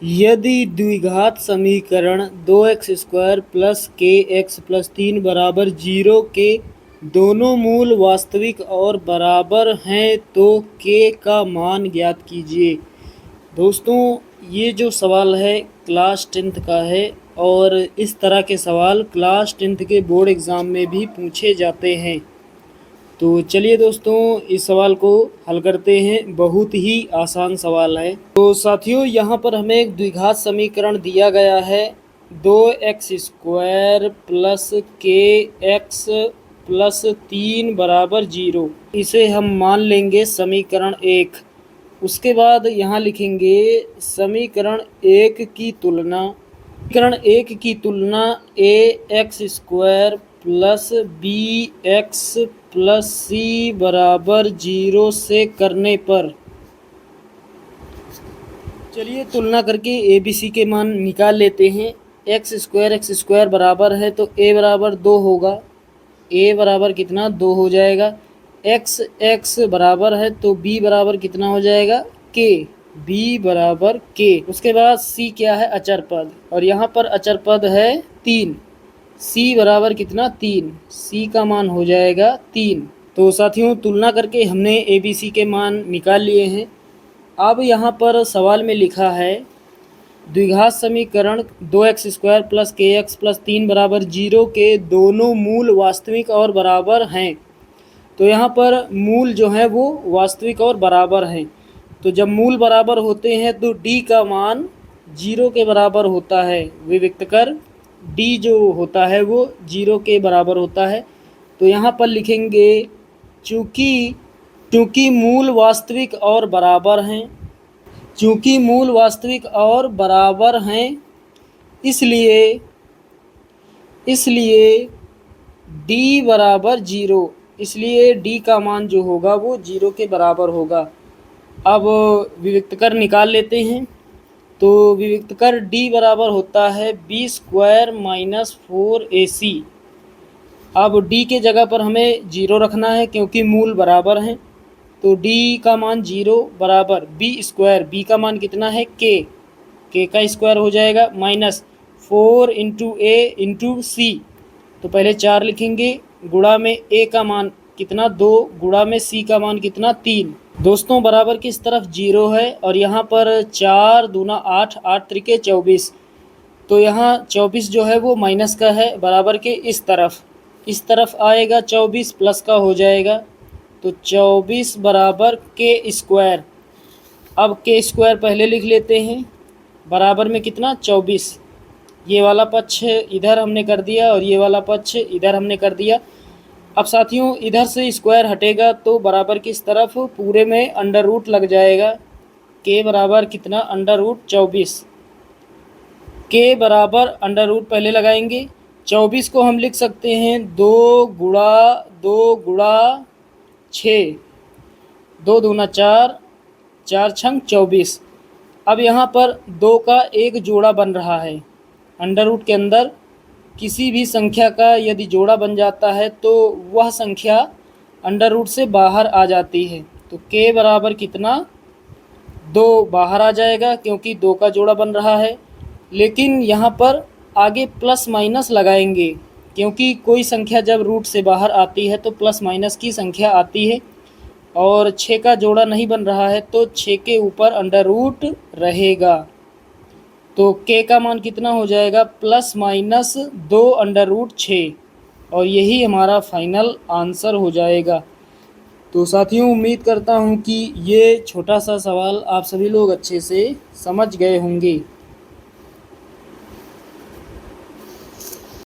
यदि द्विघात समीकरण 2x² प्लस के एक्स प्लस 3 बराबर 0 के दोनों मूल वास्तविक और बराबर हैं तो k का मान ज्ञात कीजिए। दोस्तों, ये जो सवाल है क्लास 10th का है और इस तरह के सवाल क्लास 10th के बोर्ड एग्ज़ाम में भी पूछे जाते हैं। तो चलिए दोस्तों, इस सवाल को हल करते हैं। बहुत ही आसान सवाल है। तो साथियों, यहाँ पर हमें एक द्विघात समीकरण दिया गया है 2x² प्लस के एक्स प्लस 3 बराबर 0। इसे हम मान लेंगे समीकरण 1। उसके बाद यहाँ लिखेंगे समीकरण 1 की तुलना ax² plus bx plus c बराबर 0 से करने पर। चलिए तुलना करके ए बी सी के मान निकाल लेते हैं। x² बराबर है तो a बराबर 2 होगा। a बराबर कितना 2 हो जाएगा। x बराबर है तो b बराबर कितना हो जाएगा k। b बराबर k। उसके बाद c क्या है अचर पद, और यहाँ पर अचर पद है 3। c बराबर कितना 3। c का मान हो जाएगा 3। तो साथियों, तुलना करके हमने ए बी सी के मान निकाल लिए हैं। अब यहाँ पर सवाल में लिखा है द्विघात समीकरण 2x² प्लस के एक्स प्लस 3 बराबर 0 के दोनों मूल वास्तविक और बराबर हैं। तो यहाँ पर मूल जो है वो वास्तविक और बराबर हैं। तो जब मूल बराबर होते हैं तो d का मान 0 के बराबर होता है। विविक्त कर d जो होता है वो 0 के बराबर होता है। तो यहाँ पर लिखेंगे चूँकि मूल वास्तविक और बराबर हैं, इसलिए d बराबर 0। इसलिए d का मान जो होगा वो 0 के बराबर होगा। अब विविक्त कर निकाल लेते हैं। तो विविक्त कर d बराबर होता है b² माइनस 4ac। अब d के जगह पर हमें 0 रखना है क्योंकि मूल बराबर हैं। तो d का मान 0 बराबर b²। b का मान कितना है k का स्क्वायर हो जाएगा minus 4 into a into c। तो पहले 4 लिखेंगे, गुणा में a का मान कितना 2, गुणा में c का मान कितना 3। दोस्तों, बराबर किस तरफ 0 है और यहाँ पर 4 दूना 8, 8 त्रिके 24। तो यहाँ 24 जो है वो माइनस का है, बराबर के इस तरफ आएगा 24 प्लस का हो जाएगा। तो 24 बराबर k²। अब k² पहले लिख लेते हैं, बराबर में कितना 24। ये वाला पक्ष इधर हमने कर दिया और ये वाला पक्ष इधर हमने कर दिया। अब साथियों, इधर से स्क्वायर हटेगा तो बराबर किस तरफ पूरे में अंडर रूट लग जाएगा। k बराबर कितना अंडर रूट 24। k बराबर अंडर रूट पहले लगाएंगे। 24 को हम लिख सकते हैं 2 गुणा 6, 2 दूना 4, 4 छंग 24। अब यहाँ पर 2 का एक जोड़ा बन रहा है। अंडर रूट के अंदर किसी भी संख्या का यदि जोड़ा बन जाता है तो वह संख्या अंडर रूट से बाहर आ जाती है। तो k बराबर कितना 2 बाहर आ जाएगा क्योंकि 2 का जोड़ा बन रहा है। लेकिन यहाँ पर आगे प्लस माइनस लगाएंगे क्योंकि कोई संख्या जब रूट से बाहर आती है तो प्लस माइनस की संख्या आती है और 6 का जोड़ा नहीं बन रहा है तो 6 के ऊपर अंडर रूट रहेगा। तो k का मान कितना हो जाएगा प्लस माइनस 2 अंडर रूट 6, और यही हमारा फाइनल आंसर हो जाएगा। तो साथियों, उम्मीद करता हूँ कि ये छोटा सा सवाल आप सभी लोग अच्छे से समझ गए होंगे।